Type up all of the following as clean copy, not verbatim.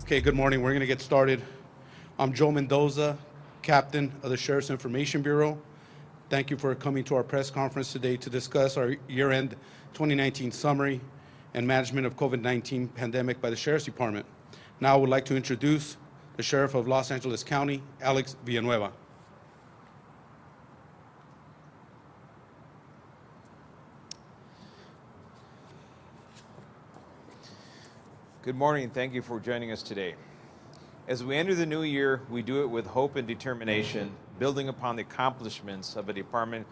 Okay, good morning. We're going to get started. I'm Joe Mendoza, Captain of the Sheriff's Information Bureau. Thank you for coming to our press conference today to discuss our year-end 2019 summary and management of COVID-19 pandemic by the Sheriff's Department. Now I would like to introduce the Sheriff of Los Angeles County, Alex Villanueva. Good morning, and thank you for joining us today. As we enter the new year, we do it with hope and determination, building upon the accomplishments of a department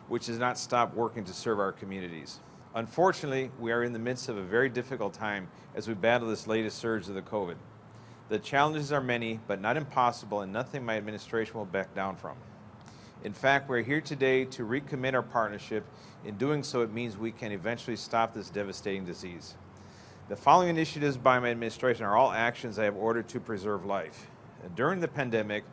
which has not stopped working to serve our communities. Unfortunately, we are in the midst of a very difficult time as we battle this latest surge of the COVID. The challenges are many, but not impossible, and nothing my administration will back down from. In fact, we're here today to recommit our partnership. In doing so, it means we can eventually stop this devastating disease. The following initiatives by my administration are all actions I have ordered to preserve life. During the pandemic,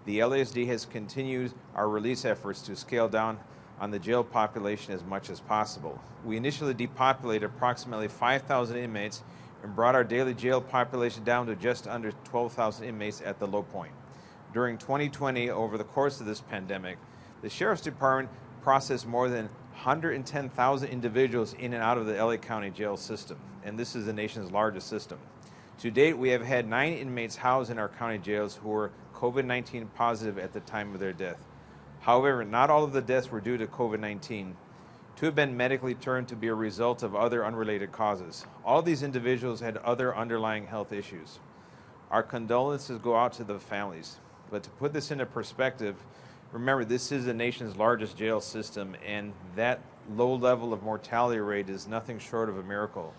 the LASD has continued our release efforts to scale down on the jail population as much as possible. We initially depopulated approximately 5,000 inmates and brought our daily jail population down to just under 12,000 inmates at the low point. During 2020, over the course of this pandemic, the Sheriff's Department processed more than 110,000 individuals in and out of the LA County jail system, and this is the nation's largest system. To date, we have had 9 inmates housed in our county jails who were COVID-19 positive at the time of their death. However, not all of the deaths were due to COVID-19. 2 have been medically determined to be a result of other unrelated causes. All of these individuals had other underlying health issues. Our condolences go out to the families. But to put this into perspective, remember, this is the nation's largest jail system, and that low level of mortality rate is nothing short of a miracle.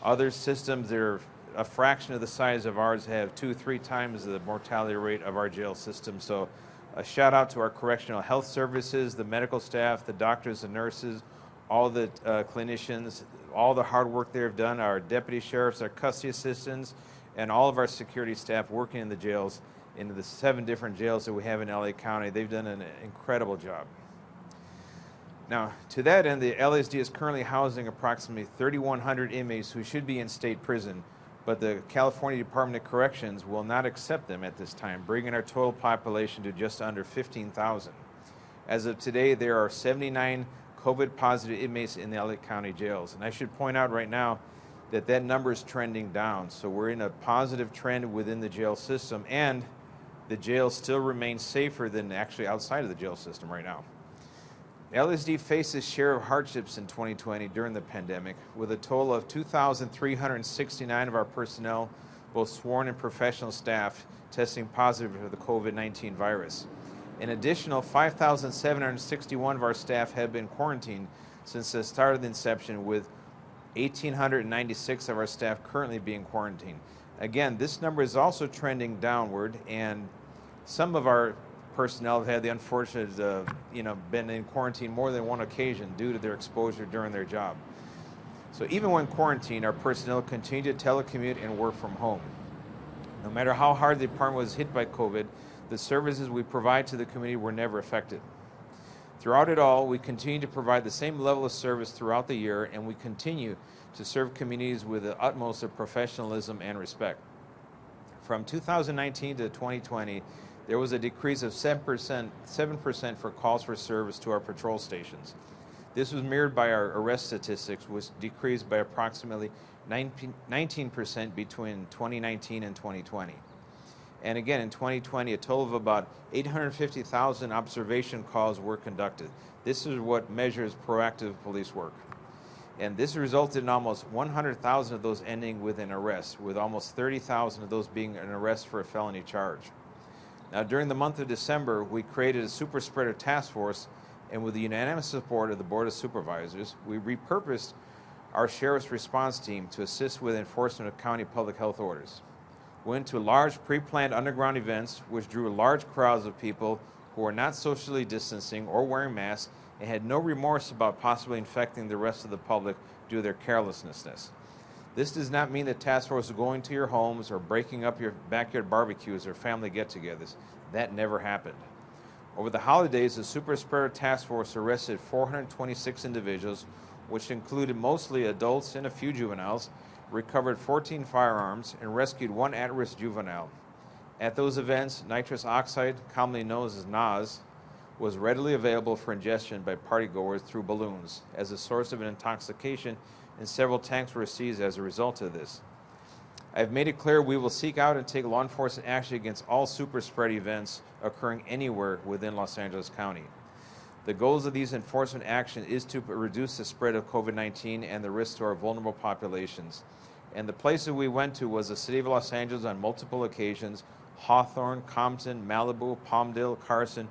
Other systems that are a fraction of the size of ours have 2-3 times the mortality rate of our jail system. So a shout out to our correctional health services, the medical staff, the doctors and nurses, all the clinicians, all the hard work they've done, our deputy sheriffs, our custody assistants, and all of our security staff working in the jails, in the 7 different jails that we have in LA County. They've done an incredible job. Now, to that end, the LASD is currently housing approximately 3,100 inmates who should be in state prison, but the California Department of Corrections will not accept them at this time, bringing our total population to just under 15,000. As of today, there are 79 COVID-positive inmates in the LA County jails, and I should point out right now that that number is trending down, so we're in a positive trend within the jail system, and the jails still remain safer than actually outside of the jail system right now. LSD faced its share of hardships in 2020 during the pandemic, with a total of 2,369 of our personnel, both sworn and professional staff, testing positive for the COVID-19 virus. An additional 5,761 of our staff have been quarantined since the start of the inception, with 1,896 of our staff currently being quarantined. Again, this number is also trending downward, and some of our personnel have had the unfortunate, been in quarantine more than one occasion due to their exposure during their job. So even when quarantined, our personnel continue to telecommute and work from home. No matter how hard the department was hit by COVID, the services we provide to the community were never affected. Throughout it all, we continue to provide the same level of service throughout the year, and we continue to serve communities with the utmost of professionalism and respect. From 2019 to 2020, there was a decrease of 7% for calls for service to our patrol stations. This was mirrored by our arrest statistics, which decreased by approximately 19% between 2019 and 2020. And again, in 2020, a total of about 850,000 observation calls were conducted. This is what measures proactive police work. And this resulted in almost 100,000 of those ending with an arrest, with almost 30,000 of those being an arrest for a felony charge. Now, during the month of December, we created a super spreader task force, and with the unanimous support of the Board of Supervisors, we repurposed our Sheriff's Response Team to assist with enforcement of county public health orders. We went to large pre-planned underground events, which drew large crowds of people who were not socially distancing or wearing masks and had no remorse about possibly infecting the rest of the public due to their carelessness. This does not mean the task force is going to your homes or breaking up your backyard barbecues or family get-togethers. That never happened. Over the holidays, the Super Spreader Task Force arrested 426 individuals, which included mostly adults and a few juveniles, recovered 14 firearms, and rescued one at-risk juvenile. At those events, nitrous oxide, commonly known as NOS, was readily available for ingestion by partygoers through balloons as a source of an intoxication, and several tanks were seized as a result of this. I've made it clear we will seek out and take law enforcement action against all super spread events occurring anywhere within Los Angeles County. The goals of these enforcement actions is to reduce the spread of COVID-19 and the risk to our vulnerable populations. And the places we went to was the city of Los Angeles on multiple occasions, Hawthorne, Compton, Malibu, Palmdale, Carson,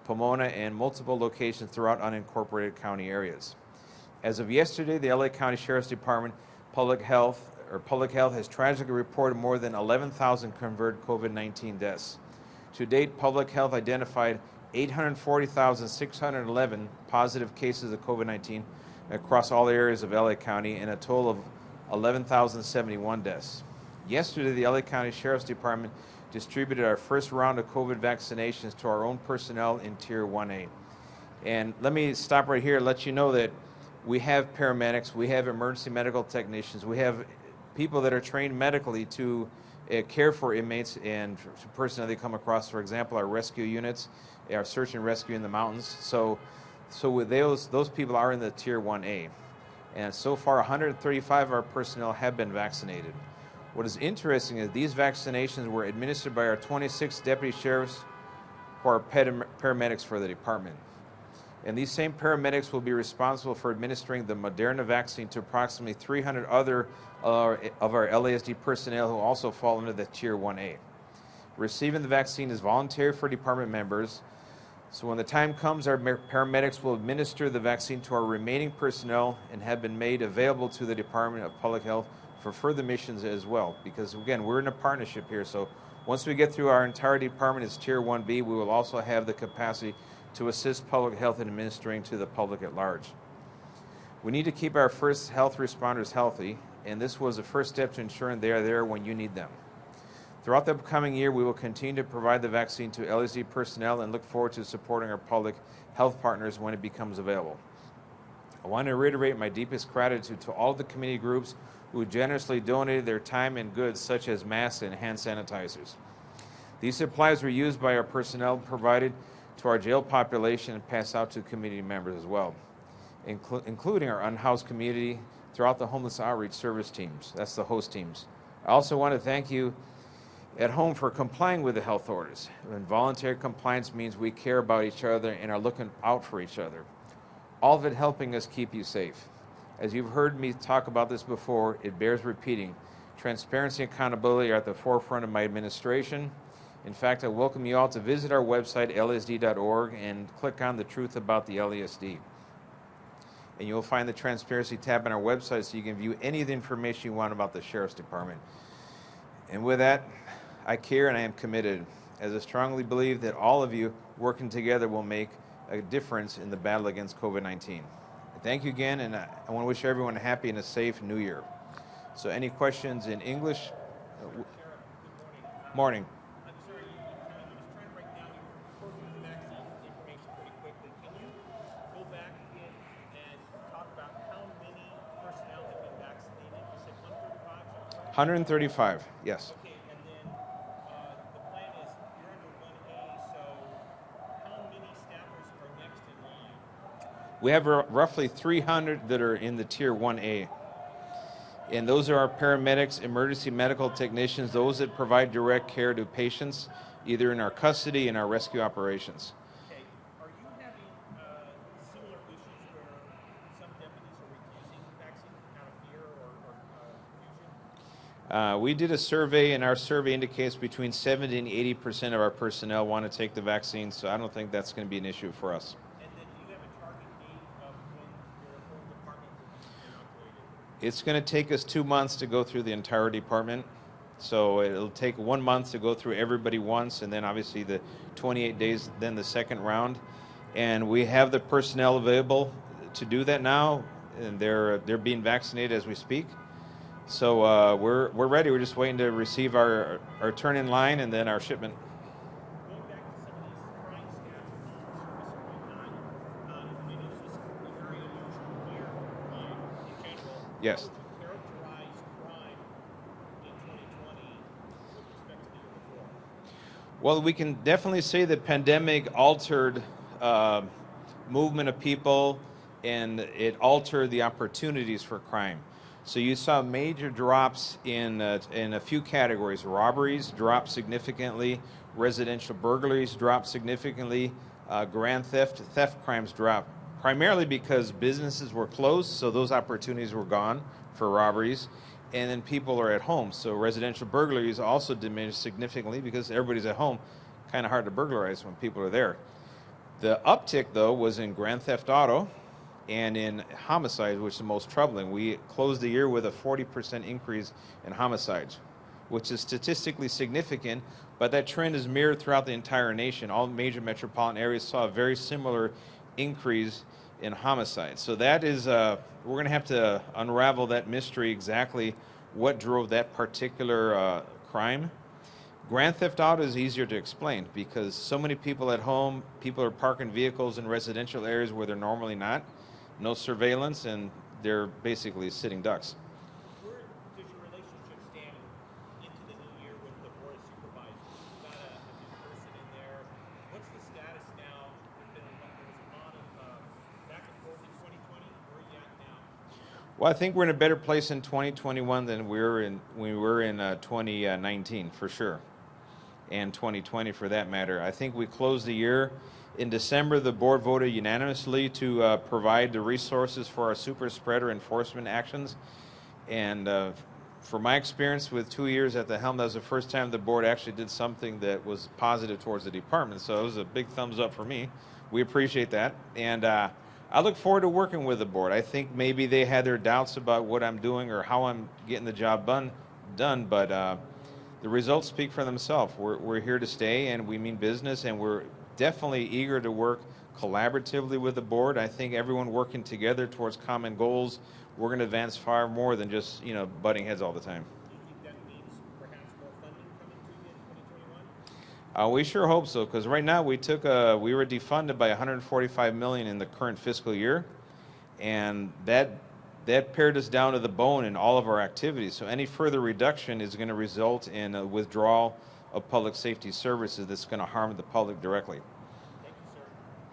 Pomona, and multiple locations throughout unincorporated county areas. As of yesterday, the LA County Sheriff's Department Public Health has tragically reported more than 11,000 confirmed COVID-19 deaths. To date, Public Health identified 840,611 positive cases of COVID-19 across all areas of LA County and a total of 11,071 deaths. Yesterday, the LA County Sheriff's Department distributed our first round of COVID vaccinations to our own personnel in Tier 1A. And let me stop right here and let you know that we have paramedics, we have emergency medical technicians, we have people that are trained medically to care for inmates and personnel they come across. For example, our rescue units, our search and rescue in the mountains. So with those people are in the Tier 1A. And so far, 135 of our personnel have been vaccinated. What is interesting is these vaccinations were administered by our 26 deputy sheriffs who are paramedics for the department. And these same paramedics will be responsible for administering the Moderna vaccine to approximately 300 other of our LASD personnel who also fall under the Tier 1A. Receiving the vaccine is voluntary for department members, so when the time comes, our paramedics will administer the vaccine to our remaining personnel and have been made available to the Department of Public Health for further missions as well, because again, we're in a partnership here, so once we get through our entire department as Tier 1B, we will also have the capacity to assist public health in administering to the public at large. We need to keep our first health responders healthy, and this was the first step to ensuring they are there when you need them. Throughout the upcoming year, we will continue to provide the vaccine to LSD personnel and look forward to supporting our public health partners when it becomes available. I want to reiterate my deepest gratitude to all the community groups who generously donated their time and goods such as masks and hand sanitizers. These supplies were used by our personnel provided to our jail population and passed out to community members as well, including our unhoused community throughout the homeless outreach service teams. That's the host teams. I also want to thank you at home for complying with the health orders. And voluntary compliance means we care about each other and are looking out for each other. All of it helping us keep you safe. As you've heard me talk about this before, it bears repeating. Transparency and accountability are at the forefront of my administration. In fact, I welcome you all to visit our website, lasd.org, and click on the truth about the LASD. And you'll find the transparency tab on our website so you can view any of the information you want about the Sheriff's Department. And with that, I care and I am committed, as I strongly believe that all of you working together will make a difference in the battle against COVID-19. Thank you again, and I want to wish everyone a happy and a safe New Year. So any questions in English? Sheriff, good Morning. morning. I'm sorry, I was trying to break down your vaccine information pretty quickly. Can you go back again and talk about how many personnel have been vaccinated? You said 135? 135, yes. Okay, and then the plan is you're under 1A, so how many staffers are next in line? We have roughly 300 that are in the Tier 1A. And those are our paramedics, emergency medical technicians, those that provide direct care to patients, either in our custody and our rescue operations. Okay, are you having similar issues where some deputies are refusing vaccines out of fear or confusion? We did a survey, and our survey indicates between 70 and 80% of our personnel want to take the vaccine, so I don't think that's going to be an issue for us. And then do you have a target date of when your whole department will be inoculated? It's going to take us 2 months to go through the entire department. So it'll take 1 month to go through everybody once, and then obviously the 28 days, then the second round. And we have the personnel available to do that now, and they're being vaccinated as we speak. So we're ready. We're just waiting to receive our turn in line and then our shipment. Going back to some of these crime stats in service and whatnot, I know this was a very unusual year in general. Yes. How would you characterize crime Well, we can definitely say the pandemic altered movement of people, and it altered the opportunities for crime. So you saw major drops in a few categories. Robberies dropped significantly, residential burglaries dropped significantly, grand theft crimes dropped, primarily because businesses were closed, so those opportunities were gone for robberies. And then people are at home, so residential burglaries also diminished significantly because everybody's at home. Kind of hard to burglarize when people are there. The uptick, though, was in grand theft auto and in homicides, which is the most troubling. We closed the year with a 40% increase in homicides, which is statistically significant, but that trend is mirrored throughout the entire nation. All major metropolitan areas saw a very similar increase in homicide. So that is, we're going to have to unravel that mystery exactly what drove that particular crime. Grand theft auto is easier to explain because so many people at home, people are parking vehicles in residential areas where they're normally not, no surveillance, and they're basically sitting ducks. Where does your relationship stand into the new year with the Board of Supervisors? You've got a new person in there. What's the status now? There was a lot of back and forth in 2020. Where are you at now? Well, I think we're in a better place in 2021 than we were in 2019, for sure, and 2020 for that matter. I think we closed the year. In December, the board voted unanimously to provide the resources for our super spreader enforcement actions. And from my experience with 2 years at the helm, that was the first time the board actually did something that was positive towards the department. So it was a big thumbs up for me. We appreciate that. And I look forward to working with the board. I think maybe they had their doubts about what I'm doing or how I'm getting the job done, but the results speak for themselves. We're here to stay, and we mean business, and we're definitely eager to work collaboratively with the board. I think everyone working together towards common goals, we're going to advance far more than just butting heads all the time. Do you think that means perhaps more funding coming to you in 2021? We sure hope so, because right now we were defunded by $145 million in the current fiscal year, and that pared us down to the bone in all of our activities. So any further reduction is going to result in a withdrawal of public safety services that's going to harm the public directly. Thank you, sir.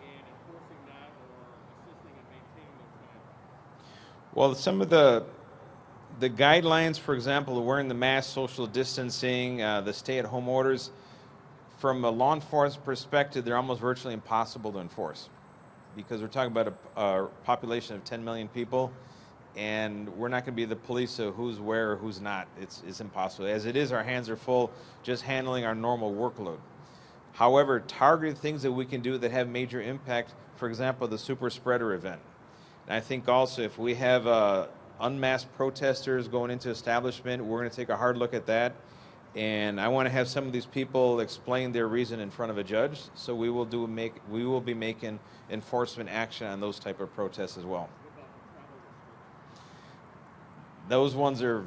And enforcing that or assisting in maintaining those guidelines? Well, some of the guidelines, for example, wearing the mask, social distancing, the stay-at-home orders, from a law enforcement perspective, they're almost virtually impossible to enforce because we're talking about a population of 10 million people, and we're not going to be the police of who's where or who's not. It's impossible. As it is, our hands are full just handling our normal workload. However, targeted things that we can do that have major impact, for example, the super spreader event. And I think also if we have unmasked protesters going into establishment, we're going to take a hard look at that. And I want to have some of these people explain their reason in front of a judge. So we will be making enforcement action on those type of protests as well. Those ones are,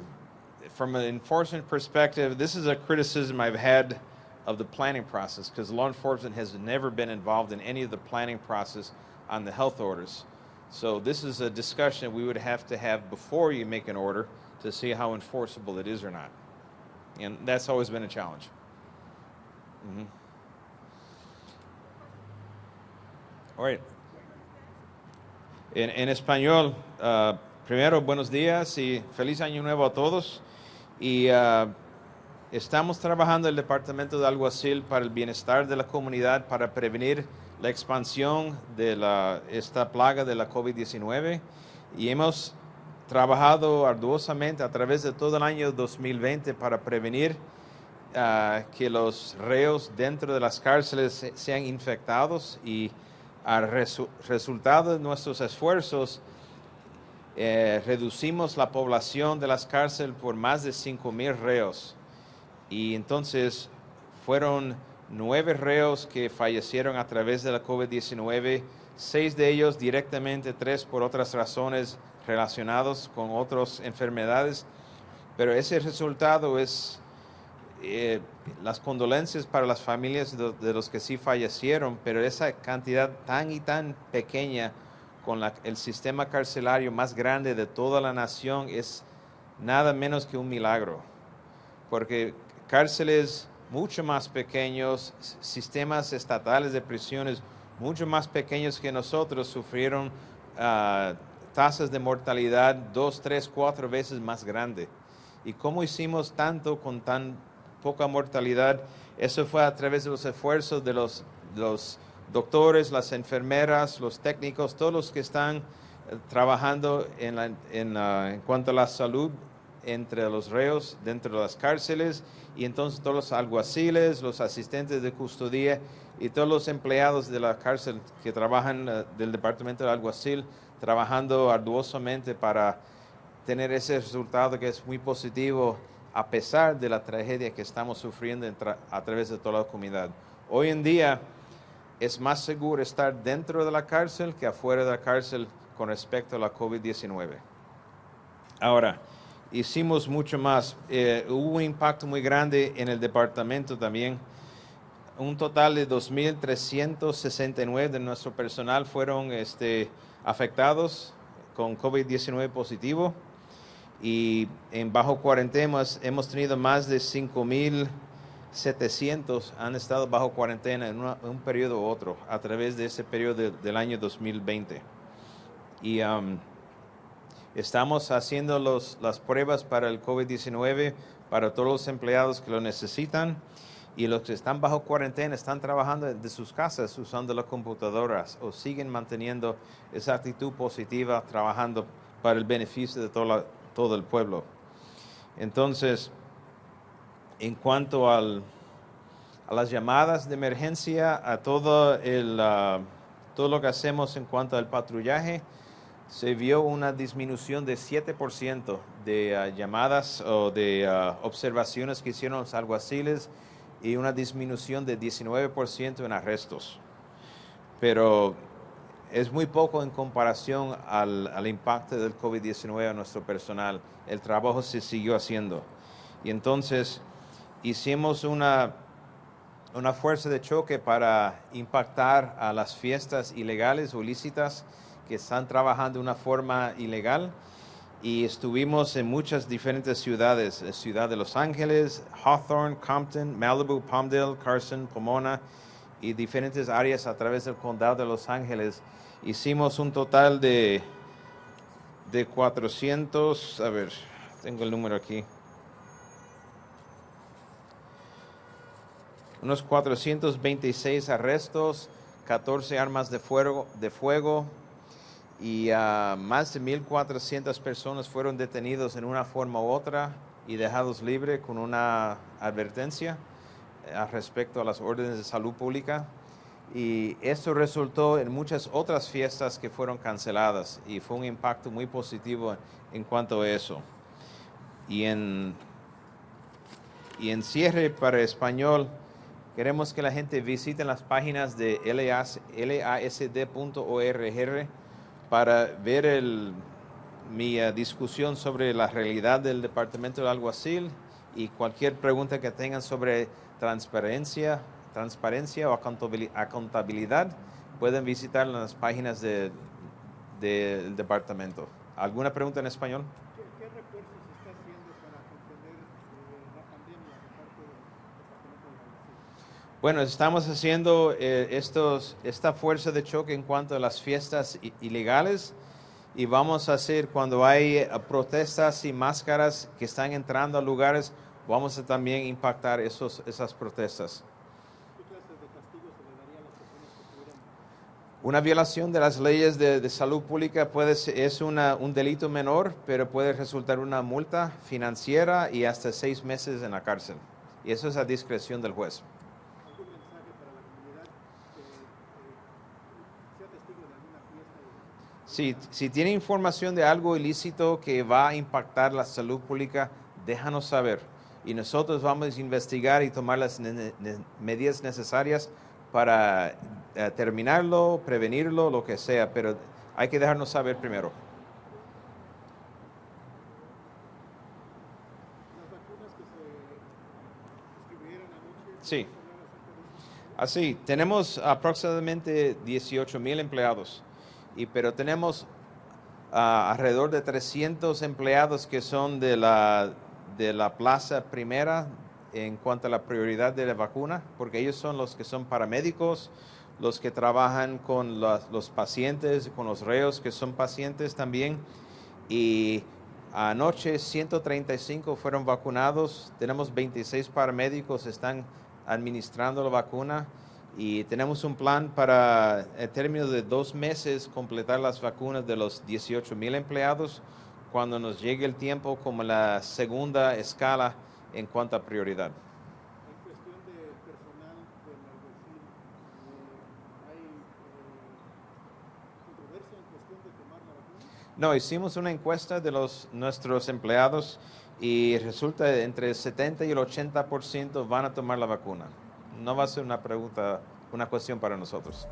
from an enforcement perspective, this is a criticism I've had of the planning process because law enforcement has never been involved in any of the planning process on the health orders. So this is a discussion we would have to have before you make an order to see how enforceable it is or not. And that's always been a challenge. Mm-hmm. All right. En español, primero, buenos días y feliz año nuevo a todos. Y estamos trabajando el Departamento de Alguacil para el bienestar de la comunidad para prevenir la expansión de esta plaga de la COVID-19. Y hemos trabajado arduosamente a través de todo el año 2020 para prevenir que los reos dentro de las cárceles sean infectados y al resultado de nuestros esfuerzos reducimos la población de las cárceles por más de 5,000 reos. Y entonces fueron 9 reos que fallecieron a través de la COVID-19, 6 de ellos directamente, 3 por otras razones relacionados con otras enfermedades, pero ese resultado es las condolencias para las familias de los que sí fallecieron, pero esa cantidad tan y tan pequeña con el sistema carcelario más grande de toda la nación es nada menos que un milagro, porque cárceles mucho más pequeños, sistemas estatales de prisiones mucho más pequeños que nosotros sufrieron tasas de mortalidad 2, 3, 4 veces más grande. ¿Y cómo hicimos tanto con tan poca mortalidad? Eso fue a través de los esfuerzos de los doctores, las enfermeras, los técnicos, todos los que están trabajando en cuanto a la salud entre los reos dentro de las cárceles, y entonces todos los alguaciles, los asistentes de custodia y todos los empleados de la cárcel que trabajan del departamento del alguacil, trabajando arduosamente para tener ese resultado que es muy positivo a pesar de la tragedia que estamos sufriendo a través de toda la comunidad. Hoy en día es más seguro estar dentro de la cárcel que afuera de la cárcel con respecto a la COVID-19. Ahora, hicimos mucho más. Hubo un impacto muy grande en el departamento también. Un total de 2.369 de nuestro personal fueron afectados con COVID-19 positivo, y en bajo cuarentena hemos tenido más de 5.700 han estado bajo cuarentena en un periodo u otro a través de ese periodo del año 2020. Y estamos haciendo las pruebas para el COVID-19 para todos los empleados que lo necesitan, y los que están bajo cuarentena están trabajando de sus casas usando las computadoras o siguen manteniendo esa actitud positiva, trabajando para el beneficio de todo el pueblo. Entonces, en cuanto a las llamadas de emergencia, a todo lo que hacemos en cuanto al patrullaje, se vio una disminución de 7% de llamadas o de observaciones que hicieron los alguaciles, y una disminución de 19% en arrestos. Pero es muy poco en comparación al impacto del COVID-19 a nuestro personal. El trabajo se siguió haciendo. Y entonces hicimos una fuerza de choque para impactar a las fiestas ilegales o ilícitas que están trabajando de una forma ilegal. Y estuvimos en muchas diferentes ciudades, Ciudad de Los Ángeles, Hawthorne, Compton, Malibu, Palmdale, Carson, Pomona y diferentes áreas a través del condado de Los Ángeles. Hicimos un total de 400, a ver, tengo el número aquí, unos 426 arrestos, 14 armas de fuego, y más de 1.400 personas fueron detenidos en una forma u otra y dejados libres con una advertencia respecto a las órdenes de salud pública. Y esto resultó en muchas otras fiestas que fueron canceladas, y fue un impacto muy positivo en cuanto a eso. Y en cierre para español, queremos que la gente visite las páginas de lasd.org para ver mi discusión sobre la realidad del Departamento del Alguacil, y cualquier pregunta que tengan sobre transparencia o accountabilidad, pueden visitar las páginas del departamento. ¿Alguna pregunta en español? ¿Qué refuerzos se está haciendo para contener la pandemia de parte del Departamento del Alguacil? Bueno, estamos haciendo esta fuerza de choque en cuanto a las fiestas ilegales, y vamos a hacer cuando hay protestas y máscaras que están entrando a lugares, vamos a también impactar esas protestas. ¿Qué clase de castigo se le daría a las personas que tuvieran? Una violación de las leyes de salud pública es un delito menor, pero puede resultar una multa financiera y hasta 6 meses en la cárcel. Y eso es a discreción del juez. ¿Algún mensaje para la comunidad que sea testigo de alguna fiesta? Si tiene información de algo ilícito que va a impactar la salud pública, déjanos saber. Y nosotros vamos a investigar y tomar las medidas necesarias para terminarlo, prevenirlo, lo que sea. Pero hay que dejarnos saber primero. Las vacunas que se distribuyeron anoche. Sí. ¿Puedes hablar acerca de eso? Así, tenemos aproximadamente 18,000 empleados, pero tenemos alrededor de 300 empleados que son de la plaza primera en cuanto a la prioridad de la vacuna, porque ellos son los que son paramédicos, los que trabajan con los pacientes, con los reos que son pacientes también. Y anoche 135 fueron vacunados, tenemos 26 paramédicos que están administrando la vacuna y tenemos un plan para, en términos de 2 meses, completar las vacunas de los 18,000 empleados cuando nos llegue el tiempo como la segunda escala en cuanto a prioridad. En cuestión de personal del alguacil, ¿hay controversia en cuestión de tomar la vacuna? No, hicimos una encuesta de nuestros empleados y resulta entre el 70 y el 80% van a tomar la vacuna. No va a ser una cuestión para nosotros.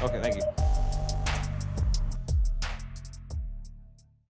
Okay, thank you.